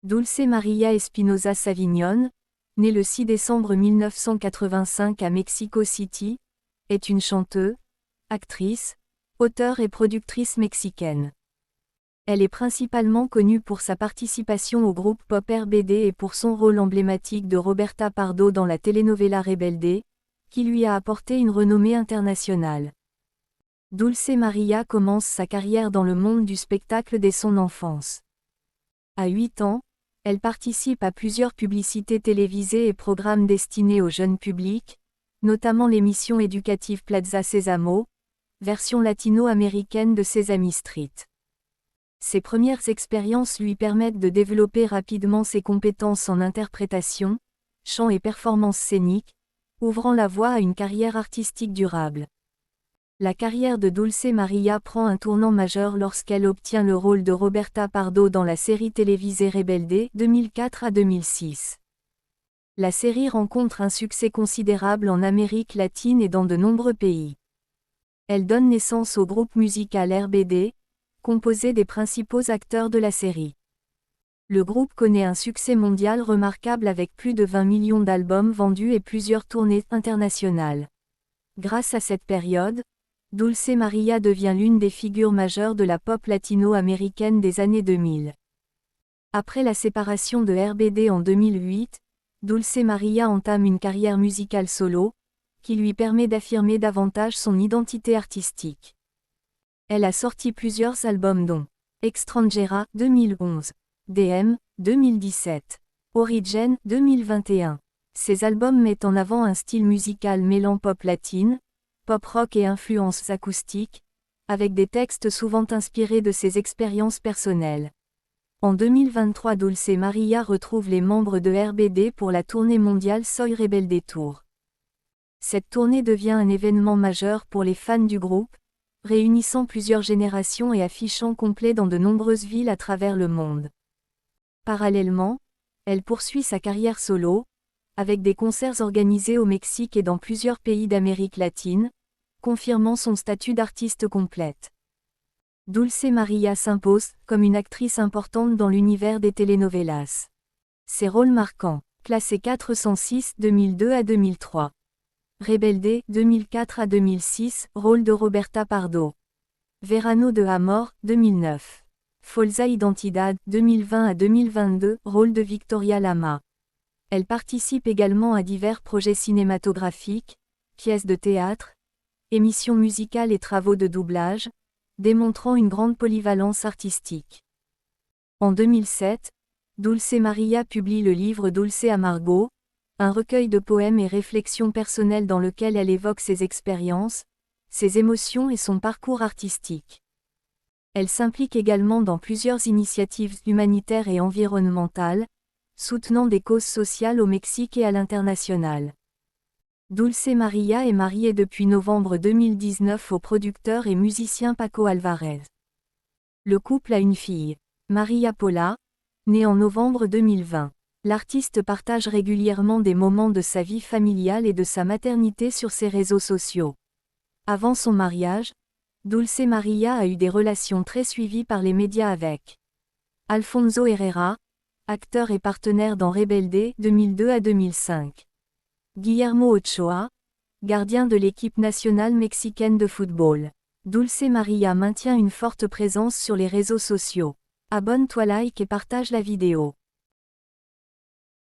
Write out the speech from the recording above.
Dulce María Espinosa Savignón, née le 6 décembre 1985 à Mexico City, est une chanteuse, actrice, auteure et productrice mexicaine. Elle est principalement connue pour sa participation au groupe pop RBD et pour son rôle emblématique de Roberta Pardo dans la telenovela Rebelde, qui lui a apporté une renommée internationale. Dulce María commence sa carrière dans le monde du spectacle dès son enfance. À 8 ans, elle participe à plusieurs publicités télévisées et programmes destinés au jeune public, notamment l'émission éducative Plaza Sésamo, version latino-américaine de Sesame Street. Ses premières expériences lui permettent de développer rapidement ses compétences en interprétation, chant et performance scénique, ouvrant la voie à une carrière artistique durable. La carrière de Dulce María prend un tournant majeur lorsqu'elle obtient le rôle de Roberta Pardo dans la série télévisée Rebelde 2004 à 2006. La série rencontre un succès considérable en Amérique latine et dans de nombreux pays. Elle donne naissance au groupe musical RBD, composé des principaux acteurs de la série. Le groupe connaît un succès mondial remarquable avec plus de 20 millions d'albums vendus et plusieurs tournées internationales. Grâce à cette période, Dulce María devient l'une des figures majeures de la pop latino-américaine des années 2000. Après la séparation de RBD en 2008, Dulce María entame une carrière musicale solo, qui lui permet d'affirmer davantage son identité artistique. Elle a sorti plusieurs albums dont Extranjera 2011, DM 2017, Origen 2021. Ces albums mettent en avant un style musical mêlant pop latine, pop rock et influences acoustiques, avec des textes souvent inspirés de ses expériences personnelles. En 2023, Dulce María retrouve les membres de RBD pour la tournée mondiale Soy Rebelde Tour. Cette tournée devient un événement majeur pour les fans du groupe, réunissant plusieurs générations et affichant complet dans de nombreuses villes à travers le monde. Parallèlement, elle poursuit sa carrière solo, avec des concerts organisés au Mexique et dans plusieurs pays d'Amérique latine, confirmant son statut d'artiste complète. Dulce María s'impose comme une actrice importante dans l'univers des telenovelas. Ses rôles marquants, classé 406 2002 à 2003. Rebelde 2004 à 2006, rôle de Roberta Pardo. Verano de Amor 2009. Falsa Identidad 2020 à 2022, rôle de Victoria Lama. Elle participe également à divers projets cinématographiques, pièces de théâtre, émissions musicales et travaux de doublage, démontrant une grande polyvalence artistique. En 2007, Dulce María publie le livre Dulce Amargo, un recueil de poèmes et réflexions personnelles dans lequel elle évoque ses expériences, ses émotions et son parcours artistique. Elle s'implique également dans plusieurs initiatives humanitaires et environnementales, soutenant des causes sociales au Mexique et à l'international. Dulce María est mariée depuis novembre 2019 au producteur et musicien Paco Alvarez. Le couple a une fille, María Paula, née en novembre 2020. L'artiste partage régulièrement des moments de sa vie familiale et de sa maternité sur ses réseaux sociaux. Avant son mariage, Dulce María a eu des relations très suivies par les médias avec Alfonso Herrera, acteur et partenaire dans Rebelde 2002 à 2005. Guillermo Ochoa, gardien de l'équipe nationale mexicaine de football. Dulce María maintient une forte présence sur les réseaux sociaux. Abonne-toi, like et partage la vidéo.